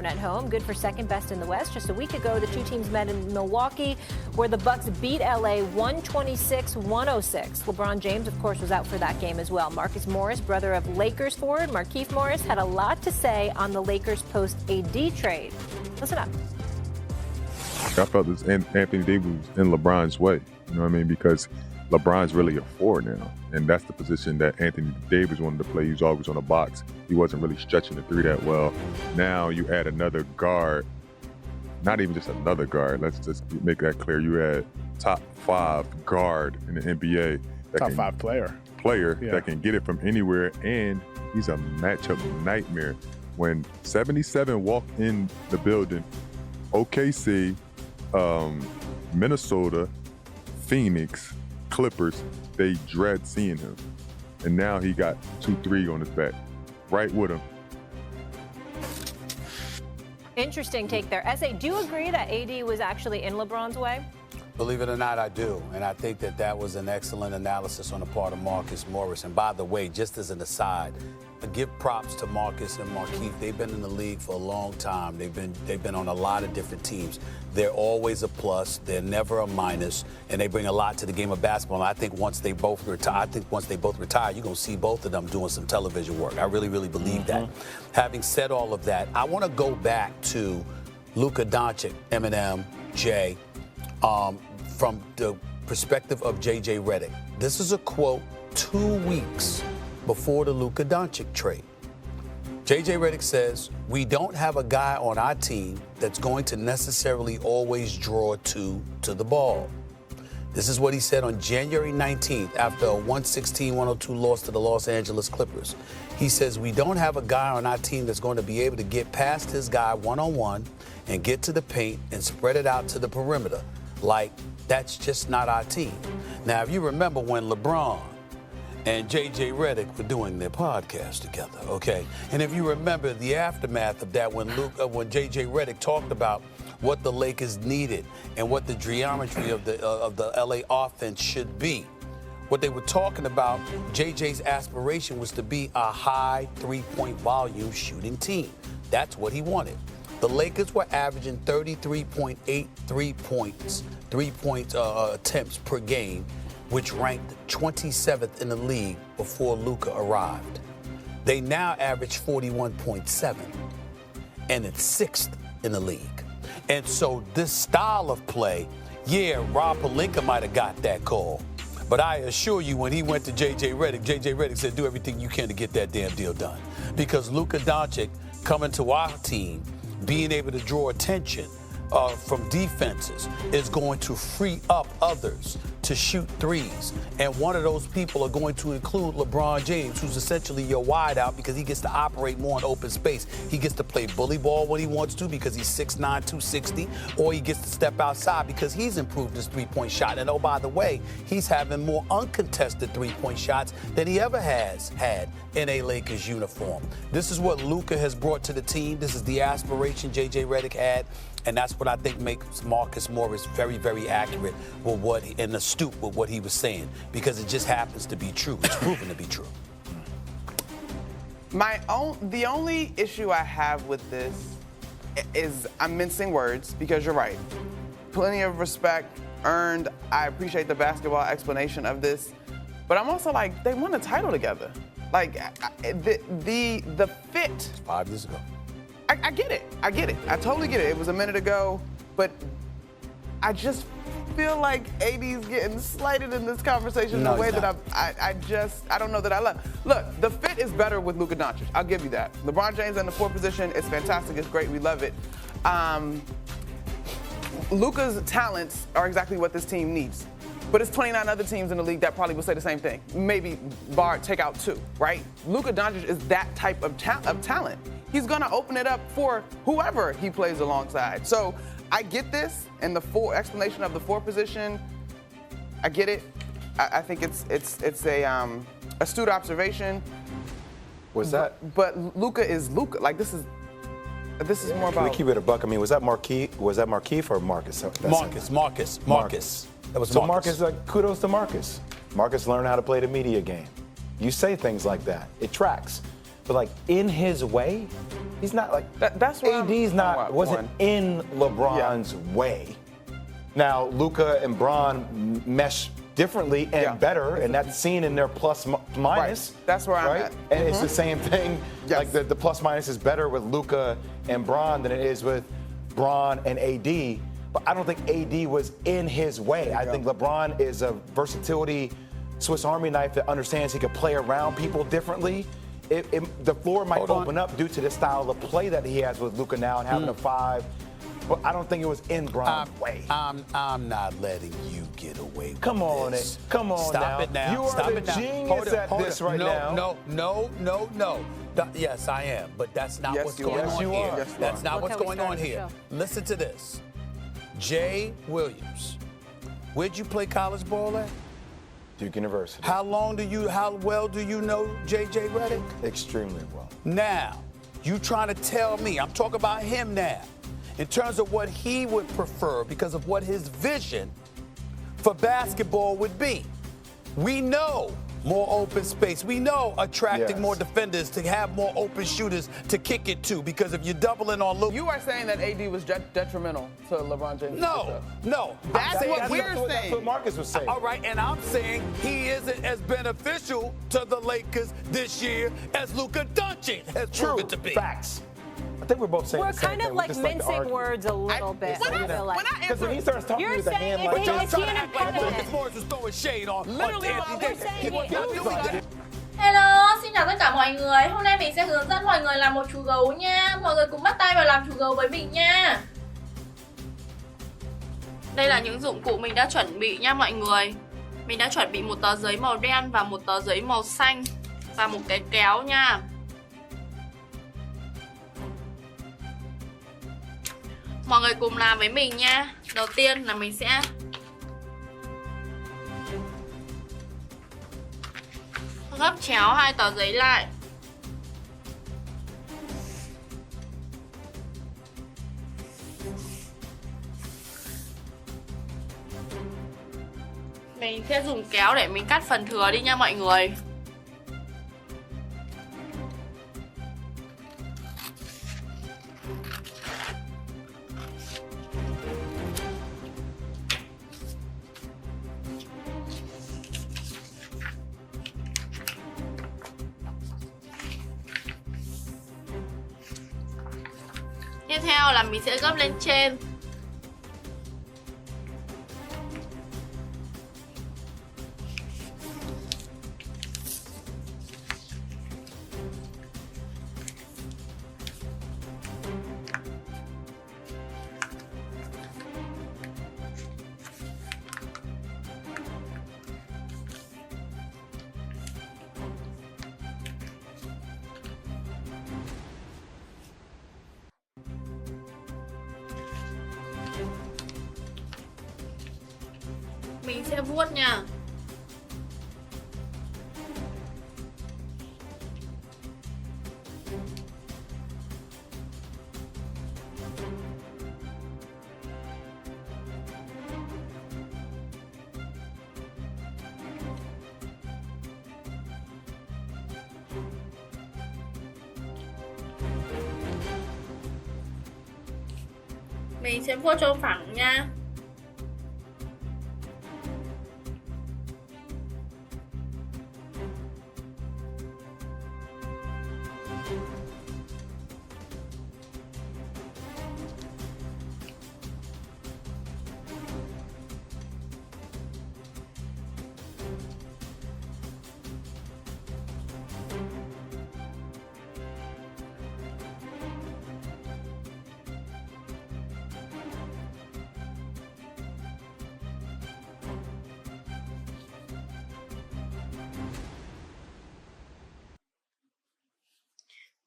at home, good for second best in the West. Just a week ago, the two teams met in Milwaukee, where the Bucks beat LA 126-106. LeBron James, of course, was out for that game as well. Marcus Morris, brother of Lakers forward Markieff Morris, had a lot to say on the Lakers post-AD trade. Listen up. I felt this Anthony Davis was in LeBron's way, you know what I mean? Because LeBron's really a four now, and that's the position that Anthony Davis wanted to play. He was always on the box. He wasn't really stretching the three that well. Now you add another guard, not even just another guard. Let's just make that clear. You add top 5 guard in the NBA. Top 5 player yeah. That can get it from anywhere, and he's a matchup nightmare. When 77 walked in the building, OKC, Minnesota, Phoenix, Clippers, they dread seeing him. And now he got 2-3 on his back, right with him. Interesting take there. S.A., do you agree that AD was actually in LeBron's way? Believe it or not, I do. And I think that that was an excellent analysis on the part of Marcus Morris. And by the way, just as an aside, give props to Marcus and Markieff. They've been in the league for a long time. They've been on a lot of different teams. They're always a plus. They're never a minus, and they bring a lot to the game of basketball. And I think once they both retire, you're going to see both of them doing some television work. I really, really believe that. Having said all of that, I want to go back to Luka Doncic, Eminem, Jay, from the perspective of J.J. Redick. This is a quote 2 weeks before the Luka Doncic trade. J.J. Redick says, "We don't have a guy on our team that's going to necessarily always draw to the ball." This is what he said on January 19th after a 116-102 loss to the Los Angeles Clippers. He says, "We don't have a guy on our team that's going to be able to get past his guy one-on-one and get to the paint and spread it out to the perimeter. Like, that's just not our team." Now, if you remember when LeBron and J.J. Redick were doing their podcast together, okay? And if you remember the aftermath of that, when J.J. Redick talked about what the Lakers needed and what the geometry of the L.A. offense should be, what they were talking about, J.J.'s aspiration was to be a high three-point volume shooting team. That's what he wanted. The Lakers were averaging 33.8 three-point attempts per game, which ranked 27th in the league before Luka arrived. They now average 41.7, and it's 6th in the league. And so this style of play, yeah, Rob Pelinka might have got that call, but I assure you when he went to J.J. Redick said, "Do everything you can to get that damn deal done." Because Luka Doncic coming to our team, being able to draw attention from defenses is going to free up others to shoot threes. And one of those people are going to include LeBron James, who's essentially your wideout because he gets to operate more in open space. He gets to play bully ball when he wants to because he's 6'9", 260, or he gets to step outside because he's improved his three-point shot. And oh, by the way, he's having more uncontested three-point shots than he ever has had in a Lakers uniform. This is what Luka has brought to the team. This is the aspiration J.J. Redick had. And that's what I think makes Marcus Morris very, very accurate with and astute with what he was saying, because it just happens to be true. It's proven to be true. The only issue I have with this is I'm mincing words, because you're right. Plenty of respect earned. I appreciate the basketball explanation of this, but I'm also like, they won a title together. Like the fit. 5 years ago. I get it. I totally get it. It was a minute ago, but I just feel like AD's getting slighted in this conversation in a way that I don't know that I love. Look, the fit is better with Luka Doncic. I'll give you that. LeBron James in the 4th position is fantastic. It's great. We love it. Luka's talents are exactly what this team needs. But it's 29 other teams in the league that probably would say the same thing. Maybe take out 2, right? Luka Doncic is that type of talent. He's going to open it up for whoever he plays alongside. So I get this, and the explanation of the 4 position, I get it. I think it's a astute observation. Was that? But Luka is Luka. Like this is more about. Can we keep it a buck? I mean, was that Markieff or Marcus? Marcus. That was so Marcus. Kudos to Marcus. Marcus learned how to play the media game. You say things like that. It tracks. but like in his way, he's not like that's why AD's wasn't in LeBron's way. Now Luka and Bron mesh differently and better, and that's seen in their plus minus. Right. That's where I'm at. And it's the same thing. Like the plus minus is better with Luka and Bron than it is with Bron and AD. But I don't think AD was in his way. I think LeBron is a versatility Swiss Army knife that understands he could play around people differently. The floor might open up due to the style of play that he has with Luka now and having a 5. But I don't think it was in Bron's way. I'm not letting you get away with Come on this. Come on Stop now. it now. You are Stop the it now. genius at this right now. No. Yes, I am. But that's not what's going on here. Yes, That's not what's going on here. Listen to this. Jay Williams, where'd you play college ball at? Duke University. How well do you know J.J. Redick? Extremely well. Now, you trying to tell me, I'm talking about him now, in terms of what he would prefer because of what his vision for basketball would be. We know more open space. We know attracting more defenders to have more open shooters to kick it to because if you're doubling on Luka. You are saying that AD was detrimental to LeBron James? No. That's what we're saying. That's what Marcus was saying. All right, and I'm saying he isn't as beneficial to the Lakers this year as Luka Doncic has proven to be. Facts. I think we're both saying We're the same kind thing. of like mincing words a little bit. Because when he starts talking You're with the saying hand like it's this, an impediment. Marcus Morris was throwing shade on Literally, They're saying it. Hello, xin chào tất cả mọi người. Hôm nay mình sẽ hướng dẫn mọi người làm một chú gấu nha. Mọi người cùng bắt tay vào làm chú gấu với mình nha. Đây là những dụng cụ mình đã chuẩn bị nha mọi người. Mình đã chuẩn bị một tờ giấy màu đen và một tờ giấy màu xanh và một cái kéo nha. Mọi người cùng làm với mình nha. Đầu tiên là mình sẽ gấp chéo hai tờ giấy lại. Mình sẽ dùng kéo để mình cắt phần thừa đi nha mọi người. Tiếp theo là mình sẽ gấp lên trên. Mình sẽ vuốt nha. Mình sẽ vuốt cho phẳng nha.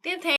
Tiếp theo